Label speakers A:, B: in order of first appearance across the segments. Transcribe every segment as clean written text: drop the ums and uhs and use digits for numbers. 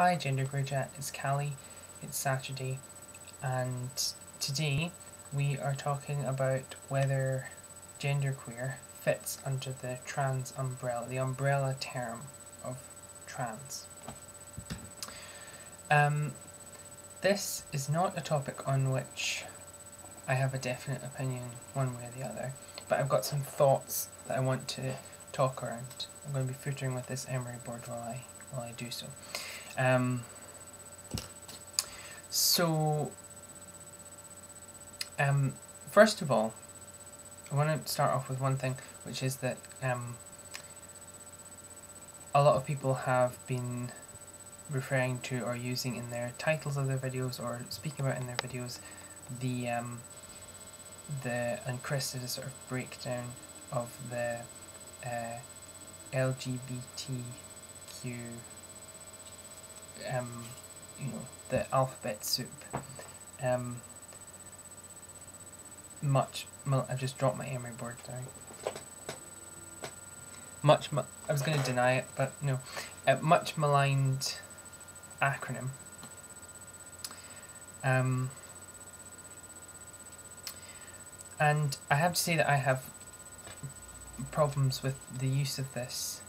A: Hi GenderqueerChat, it's Callie, it's Saturday, and today we are talking about whether genderqueer fits under the trans umbrella, the umbrella term of trans. This is not a topic on which I have a definite opinion one way or the other, but I've got some thoughts that I want to talk around. I'm going to be footering with this emery board while I do so. First of all, I want to start off with one thing, which is that a lot of people have been referring to or using in their titles of their videos or speaking about in their videos the and Chris did a sort of breakdown of the LGBTQ the alphabet soup. I've just dropped my emery board down. I was going to deny it, but no. Much maligned acronym. And I have to say that I have problems with the use of this,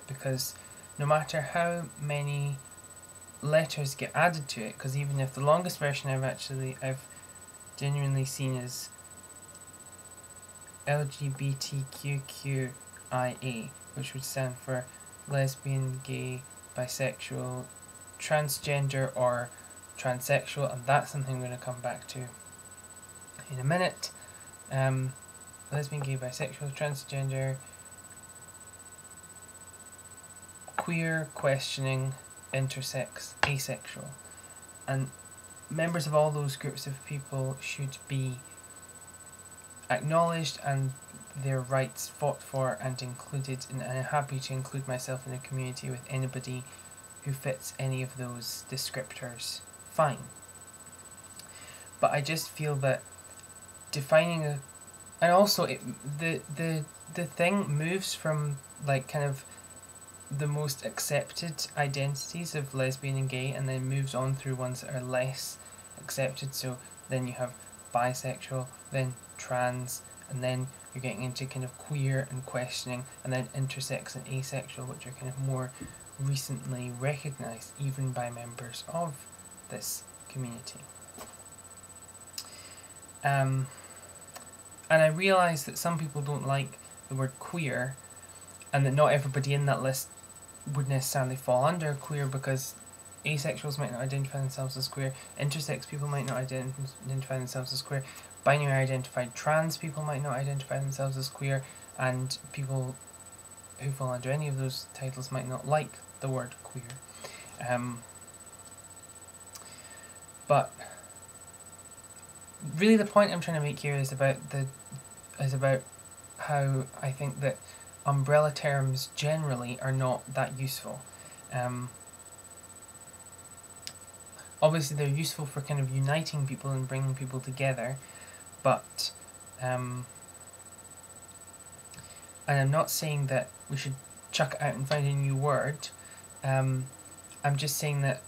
A: because no matter how many letters get added to it, because even if the longest version I've genuinely seen is LGBTQQIA, which would stand for lesbian, gay, bisexual, transgender or transsexual, and that's something I'm going to come back to in a minute. Lesbian, gay, bisexual, transgender, queer, questioning, intersex, asexual, and members of all those groups of people should be acknowledged and their rights fought for and included, and I'm happy to include myself in a community with anybody who fits any of those descriptors fine. But I just feel that defining and also the thing moves from like kind of the most accepted identities of lesbian and gay, and then moves on through ones that are less accepted. So then you have bisexual, then trans, and then you're getting into kind of queer and questioning, and then intersex and asexual, which are kind of more recently recognised even by members of this community. And I realise that some people don't like the word queer, and that not everybody in that list would necessarily fall under queer, because asexuals might not identify themselves as queer, intersex people might not identify themselves as queer, binary identified trans people might not identify themselves as queer, and people who fall under any of those titles might not like the word queer. But really the point I'm trying to make here is about how I think that umbrella terms generally are not that useful. Obviously they're useful for kind of uniting people and bringing people together, but and I'm not saying that we should chuck it out and find a new word. I'm just saying that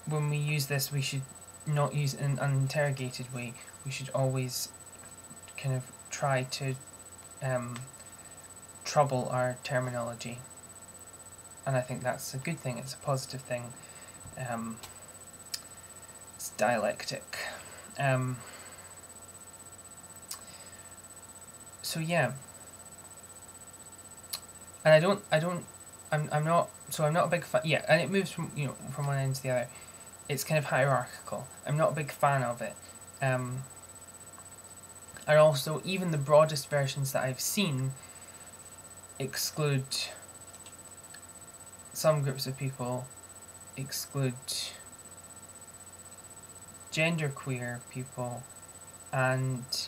A: when we use this, we should not use it in an uninterrogated way. We should always kind of try to trouble our terminology, and I think that's a good thing. It's a positive thing. It's dialectic. So yeah, and I'm not a big fan. Yeah, and it moves from from one end to the other. It's kind of hierarchical. I'm not a big fan of it. And also, even the broadest versions that I've seen exclude some groups of people, exclude genderqueer people, and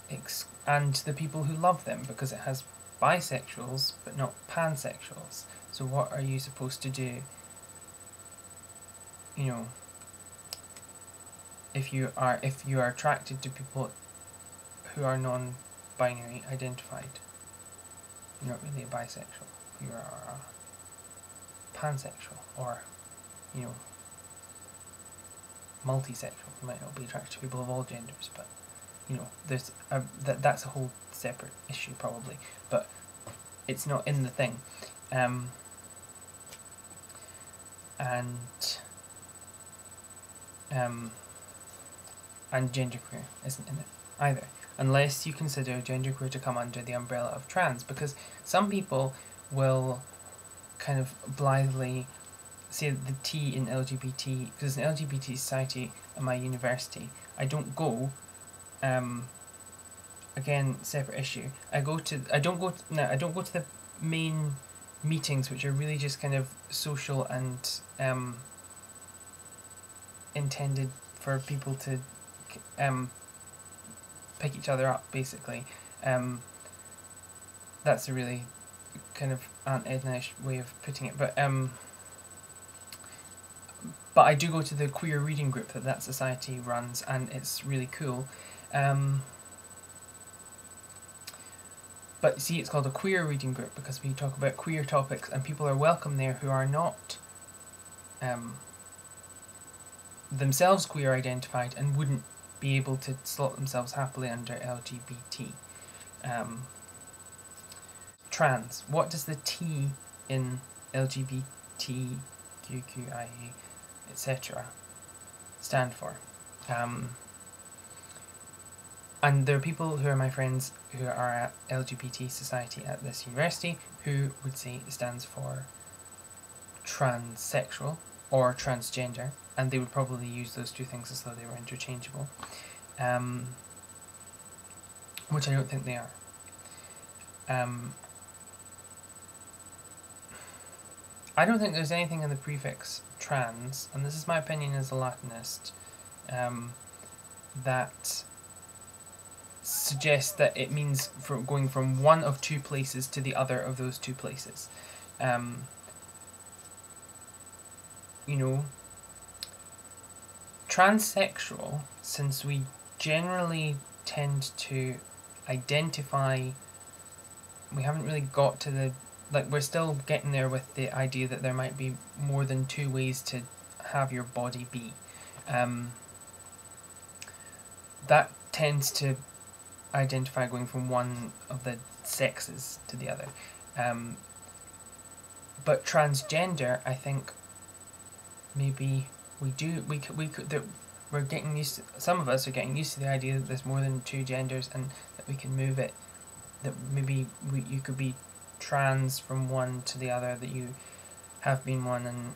A: the people who love them, because it has bisexuals but not pansexuals. So what are you supposed to do? If you are attracted to people who are non-binary identified, you're not really a bisexual. you are pansexual or, you know, multisexual. You might not be attracted to people of all genders, but you know, there's that's a whole separate issue probably, but it's not in the thing. And genderqueer isn't in it either, unless you consider genderqueer to come under the umbrella of trans, because some people will kind of blithely say the T in LGBT, because it's an LGBT society at my university. I don't go, again, separate issue. I don't go to the main meetings, which are really just kind of social and intended for people to pick each other up, basically. That's a really kind of Aunt Edna-ish way of putting it, but I do go to the queer reading group that society runs, and it's really cool. But see, it's called a queer reading group because we talk about queer topics, and people are welcome there who are not themselves queer identified and wouldn't be able to slot themselves happily under LGBT. Trans. What does the T in LGBT, QQIA, etc. stand for? And there are people who are my friends who are at LGBT society at this university who would say it stands for transsexual or transgender, and they would probably use those two things as though they were interchangeable, which I don't think they are. I don't think there's anything in the prefix trans, and this is my opinion as a Latinist, that suggests that it means going from one of two places to the other of those two places. You know, transsexual, since we generally tend to identify, we haven't really got to the, like, we're still getting there with the idea that there might be more than two ways to have your body be. That tends to identify going from one of the sexes to the other. But transgender, I think, maybe we're getting used to, some of us are getting used to the idea that there's more than two genders and that we can move it, that maybe you could be trans from one to the other, that you have been one and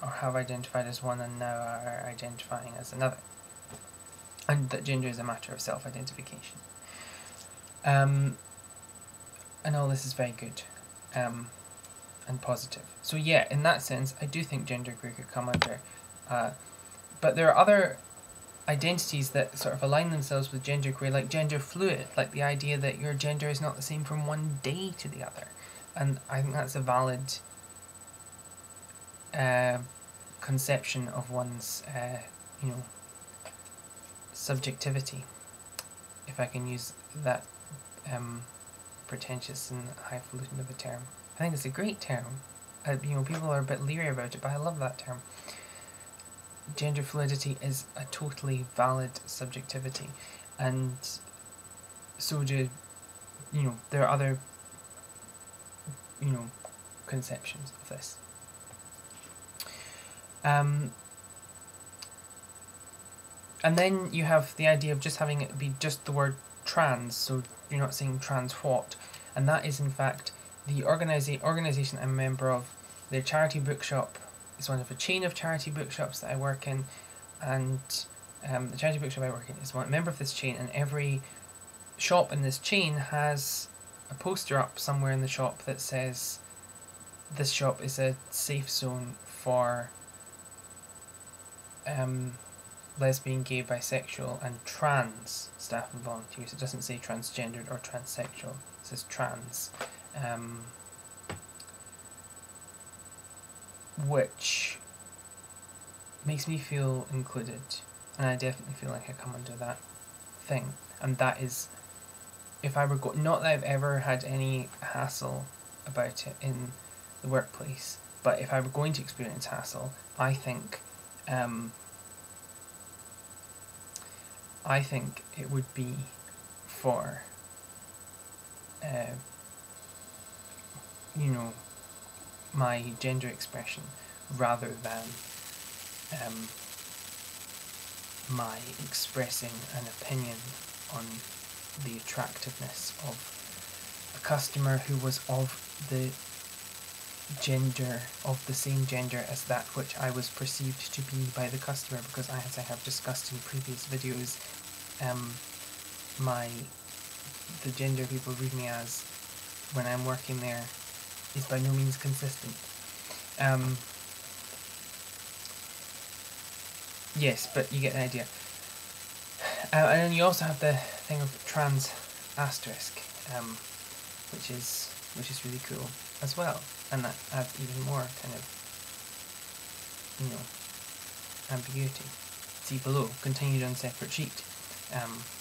A: or have identified as one and now are identifying as another, and that gender is a matter of self-identification. And all this is very good and positive. So yeah, in that sense, I do think genderqueer could come under, but there are other identities that sort of align themselves with genderqueer, like gender fluid, like the idea that your gender is not the same from one day to the other. And I think that's a valid conception of one's, you know, subjectivity, if I can use that pretentious and highfalutin of a term. I think it's a great term. You know, people are a bit leery about it, but I love that term. Gender fluidity is a totally valid subjectivity, and so do, you know, there are other, you know, conceptions of this. And then you have the idea of just having it be just the word trans, so you're not saying trans what, and that is in fact the organisation I'm a member of. Their charity bookshop is one of a chain of charity bookshops that I work in, and the charity bookshop I work in is a member of this chain, and every shop in this chain has a poster up somewhere in the shop that says this shop is a safe zone for lesbian, gay, bisexual and trans staff and volunteers. It doesn't say transgendered or transsexual, it says trans, which makes me feel included, and I definitely feel like I come under that thing. And that is, if I were not that I've ever had any hassle about it in the workplace. But if I were going to experience hassle, I think it would be for my gender expression rather than my expressing an opinion on the attractiveness of a customer who was of the same gender as that which I was perceived to be by the customer, because as I have discussed in previous videos, the gender people read me as when I'm working there is by no means consistent. Yes, but you get the idea. And then you also have the thing of trans asterisk, which is really cool as well, and that adds even more kind of ambiguity. See below, continued on separate sheet,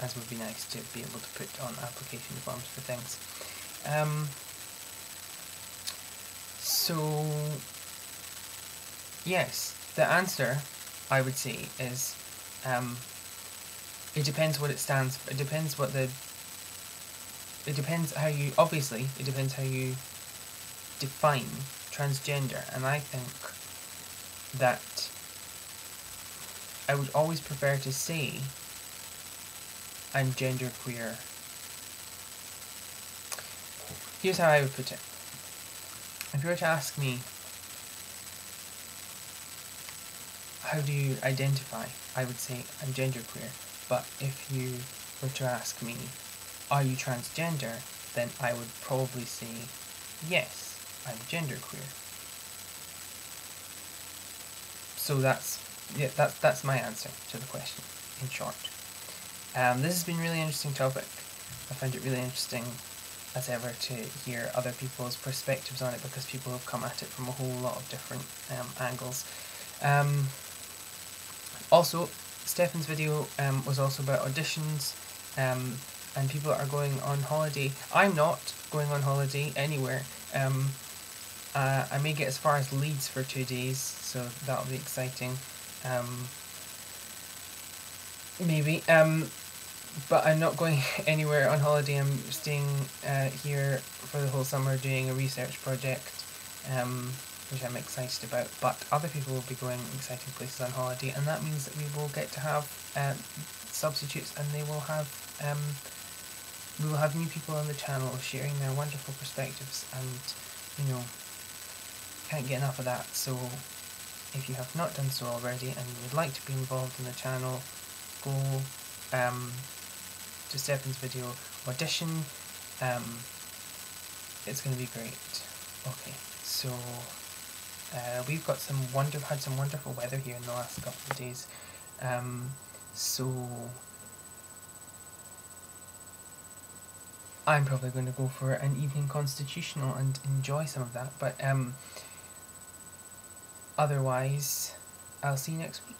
A: as would be nice to be able to put on application forms for things. So yes, the answer I would say is it depends what it stands for. It depends how you define transgender, and I think that I would always prefer to say I'm genderqueer. Here's how I would put it. If you were to ask me, how do you identify? I would say I'm genderqueer. But if you were to ask me, are you transgender? Then I would probably say, yes, I'm genderqueer. So that's my answer to the question, in short. This has been a really interesting topic. I found it really interesting as ever to hear other people's perspectives on it, because people have come at it from a whole lot of different angles. Also, Stefan's video was also about auditions, and people are going on holiday. I'm not going on holiday anywhere. I may get as far as Leeds for 2 days, so that'll be exciting. Maybe. But I'm not going anywhere on holiday. I'm staying here for the whole summer doing a research project, which I'm excited about. But other people will be going exciting places on holiday, and that means that we will get to have substitutes, and we will have new people on the channel sharing their wonderful perspectives, and can't get enough of that. So if you have not done so already and you would like to be involved in the channel, go to Stefan's video, audition. It's going to be great. Okay, so we've got had some wonderful weather here in the last couple of days. So I'm probably going to go for an evening constitutional and enjoy some of that. But otherwise, I'll see you next week.